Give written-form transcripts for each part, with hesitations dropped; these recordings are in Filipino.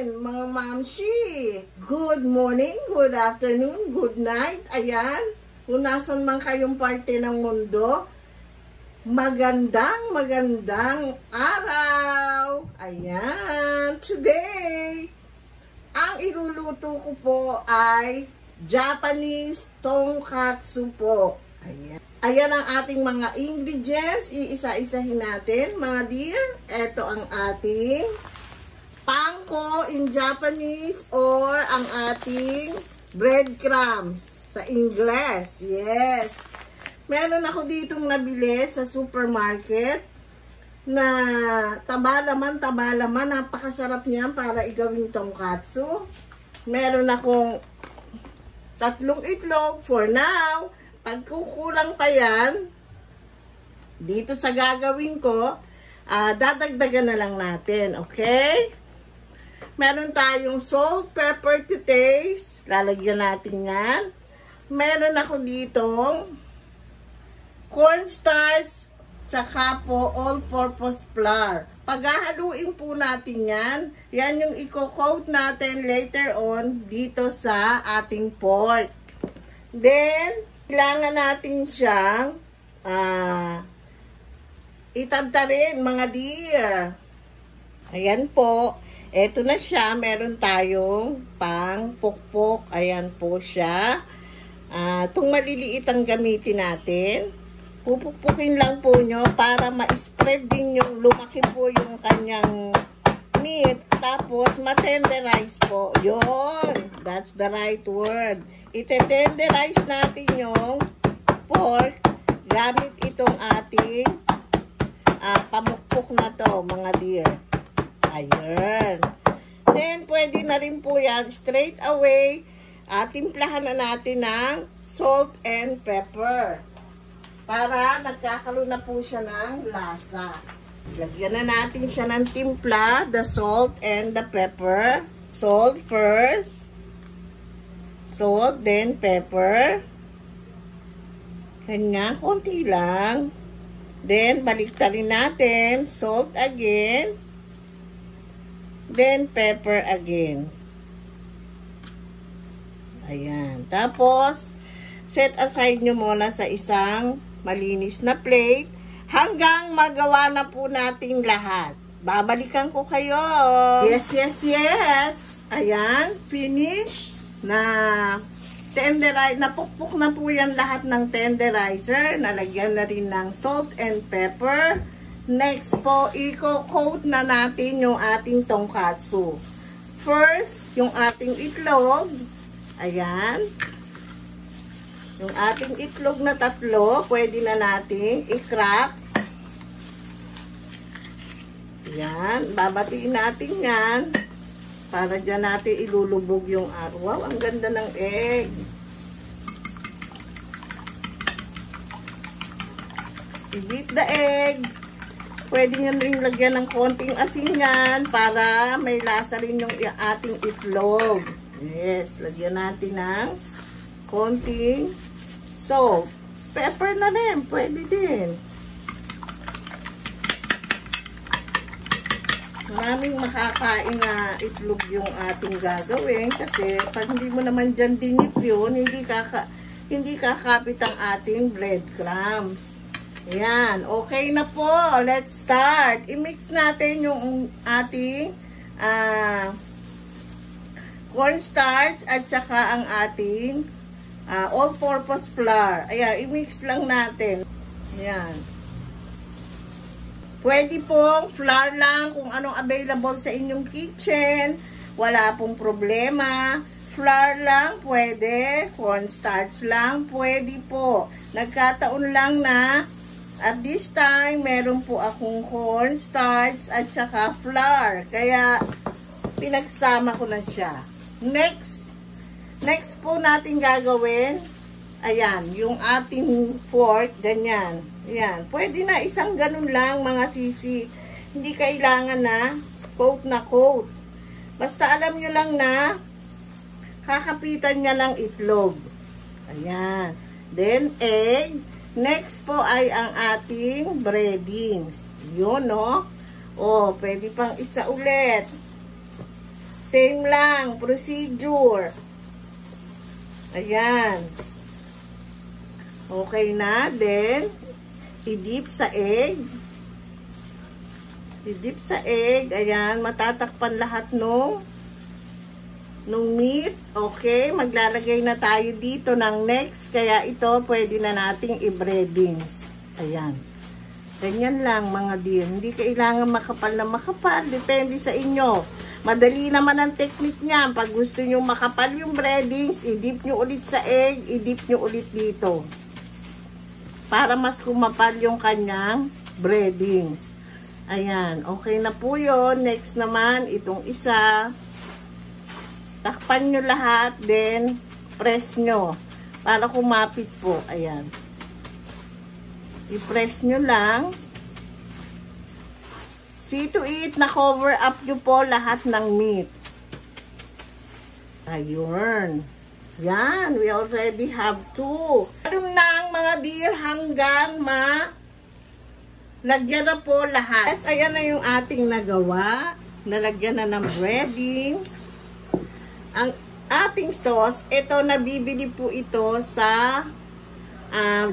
natin, mga mamshi. Good morning, good afternoon, good night. Ayan, kung nasan man kayong parte ng mundo, magandang araw. Ayan, today, ang iluluto ko po ay Japanese tonkatsu po. Ayan. Ayan ang ating mga ingredients. Iisa-isahin natin, mga dear. Ito ang ating panko in Japanese or ang ating breadcrumbs sa Ingles. Yes. Meron ako ditong nabili sa supermarket na taba laman. Napakasarap niyan para igawing tonkatsu. Meron akong 3 itlog for now. Pag kukulang pa yan, dito sa gagawin ko, dadagdagan na lang natin, okay? Meron tayong salt, pepper to taste. Lalagyan natin yan. Meron ako ditong cornstarch, tsaka po all-purpose flour. Paghahaluin po natin yan, yan yung i-coat natin later on dito sa ating pork. Then, kailangan natin siyang itagtarin, mga dear. Ayan po. Eto na siya. Meron tayong pang pukpok. Ayan po siya. Itong maliliit ang gamitin natin. Pupukpukin lang po nyo para ma-spread din yung lumaki po yung kanyang meat. Tapos, matenderize po. Yun. That's the right word. Ite-tenderize natin yung pork gamit itong ating pamukpok na to, mga dear. Ayan. Then, pwede na rin po yan straight away. Timplahan na natin ng salt and pepper para nagkakaroon na po siya ng lasa. Lagyan na natin siya ng timpla, the salt and the pepper. Salt first. Salt, then pepper. Kanya, konti lang. Then, baliktarin natin. Salt again. Then, pepper again. Ayan. Tapos, set aside nyo muna sa isang malinis na plate hanggang magawa na po nating lahat. Babalikan ko kayo. Yes. Ayan, finish. Na tenderize, napukpok na po yan lahat ng tenderizer. Nalagyan na rin ng salt and pepper. Next po, i-coat na natin yung ating tonkatsu. First, yung ating itlog. Ayan. Yung ating itlog na 3, pwede na natin i-crack. Ayan, babatiin natin yan. Para dyan natin ilulubog yung wow, ang ganda ng egg. I-beat the egg. Pwede nyo rin lagyan ng konting asin yan para may lasa rin yung ating itlog. Yes, lagyan natin ng konting salt. Pepper na rin, pwede din. Maraming makakain na itlog yung ating gagawin kasi pag hindi mo naman dyan dinip yun, hindi kakapit ang ating breadcrumbs. Ayan, okay na po. Let's start. I-mix natin yung ating cornstarch at saka ang ating all-purpose flour. Ayan, i-mix lang natin. Ayan. Pwede pong flour lang kung anong available sa inyong kitchen. Wala pong problema. Flour lang pwede. Cornstarch lang pwede po. Nagkataon lang na at this time, meron po akong cornstarch at saka flour. Kaya, pinagsama ko na siya. Next po natin gagawin, ayan, yung ating pork, ganyan. Ayan, pwede na isang ganun lang, mga sisi. Hindi kailangan na coat na coat. Basta alam nyo lang na kakapitan niya ng itlog. Ayan. Then, egg. Next po ay ang ating breadings. Yun, no? O, pwede pang isa ulit. Same lang, procedure. Ayan. Okay na, then, i-dip sa egg. I-dip sa egg, ayan, matatakpan lahat nung meat. Okay, maglalagay na tayo dito ng next, kaya ito pwede na nating i-breadings. Ayan. Ganyan lang mga dear. Hindi kailangan makapal na makapal. Depende sa inyo. Madali naman ang technique niya. Pag gusto nyo makapal yung breadings, i-dip nyo ulit sa egg, i-dip nyo ulit dito. Para mas kumapal yung kanyang breadings. Ayan. Okay na po yun. Next naman, itong isa. Takpan nyo lahat, then press nyo. Para kumapit po. Ayan. I-press nyo lang. See to it na cover up nyo po lahat ng meat. Ayun. Yan. We already have 2. Ganun lang mga dear hanggang lagyan na po lahat. Yes, ayan na yung ating nagawa. Nalagyan na ng breadings. Ang ating sauce, ito nabibili po ito sa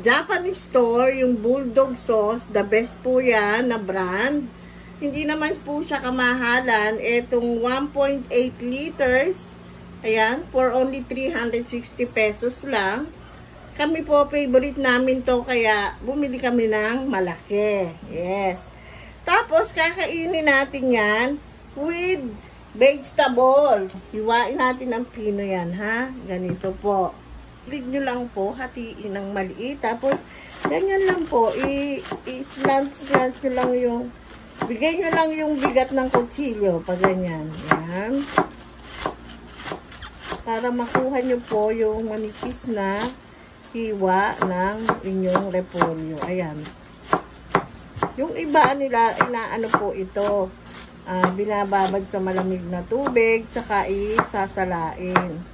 Japanese store, yung Bulldog sauce, the best po yan na brand. Hindi naman po siya kamahalan. Itong 1.8 liters, ayan, for only 360 pesos lang. Kami po, favorite namin to, kaya bumili kami ng malaki. Yes. Tapos, kakainin natin yan with vegetable. Hiwain natin ng pino yan, ha? Ganito po. Split nyo lang po, hatiin ng maliit. Tapos, ganyan lang po. I-slant nyo lang yung, bigay nyo lang yung bigat ng kutsilyo. Pag ganyan. Yan. Para makuha nyo po yung manipis na hiwa ng inyong repolyo. Ayan. Yung iba nila, inaano po ito. Binababad sa malamig na tubig, tsaka isasalain.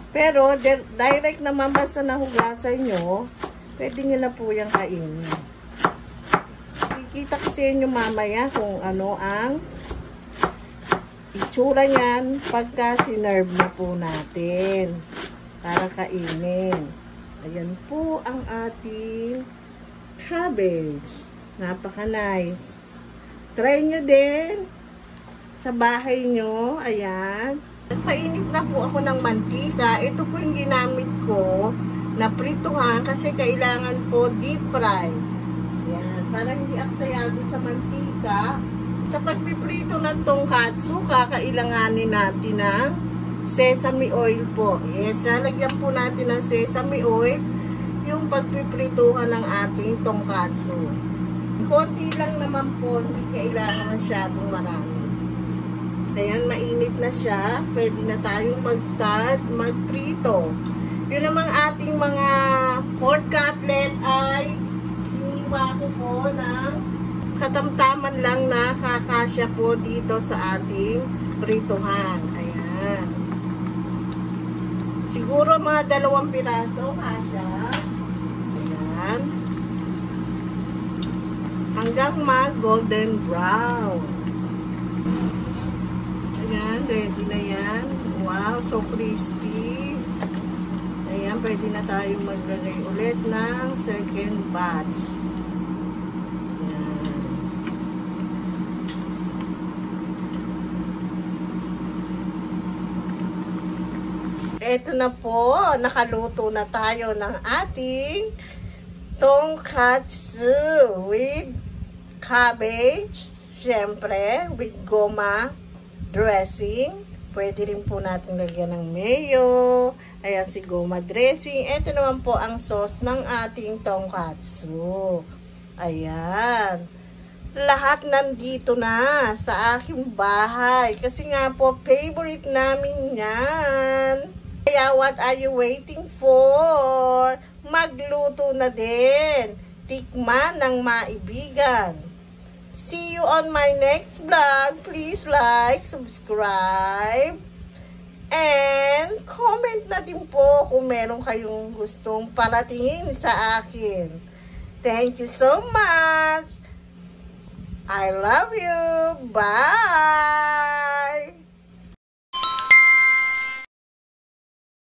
Pero, direct naman basta nahugasan nyo, pwede nyo na po yung kainin. Kikita kasi nyo mamaya kung ano ang itsura nyan pagka sinerve na po natin para kainin. Ayan po ang ating cabbage. Napaka-nice. Try nyo din sa bahay nyo. Ayan. Nagpainit na po ako ng mantika. Ito po yung ginamit ko na prituhan kasi kailangan po deep fry. Yan. Para hindi aksayado sa mantika. Sa pagpiprito ng tongkatsu, kakailanganin natin ng sesame oil po. Yes, lalagyan po natin ng sesame oil yung pagpiprituhan ng ating tongkatsu. Konti lang naman po, hindi kailangan masyadong marami. Ayan, mainit na siya. Pwede na tayong mag-start, magprito. Yun namang ating mga pork cutlet ay hiniwa ko po ng katamtaman lang na kakasya po dito sa ating prituhan. Ayan. Siguro mga 2 piraso kasya. Ayan. Hanggang mag-golden brown. Ayan, ready na yan. Wow, so crispy. Ayan, pwede na tayong maglagay ulit ng second batch. Ayan. Ito na po, nakaluto na tayo ng ating tongkatsu with cabbage, syempre, with goma dressing. Pwede rin po natin lagyan ng mayo. Ayan si goma dressing. Ito naman po ang sauce ng ating tongkatsu. Ayan. Lahat nandito na sa aking bahay. Kasi nga po, favorite namin yan. Kaya what are you waiting for? Magluto na din. Tikman ng maibigan. See you on my next vlog. Please like, subscribe, and comment na din po kung meron kayong gustong paratingin sa akin. Thank you so much. I love you. Bye.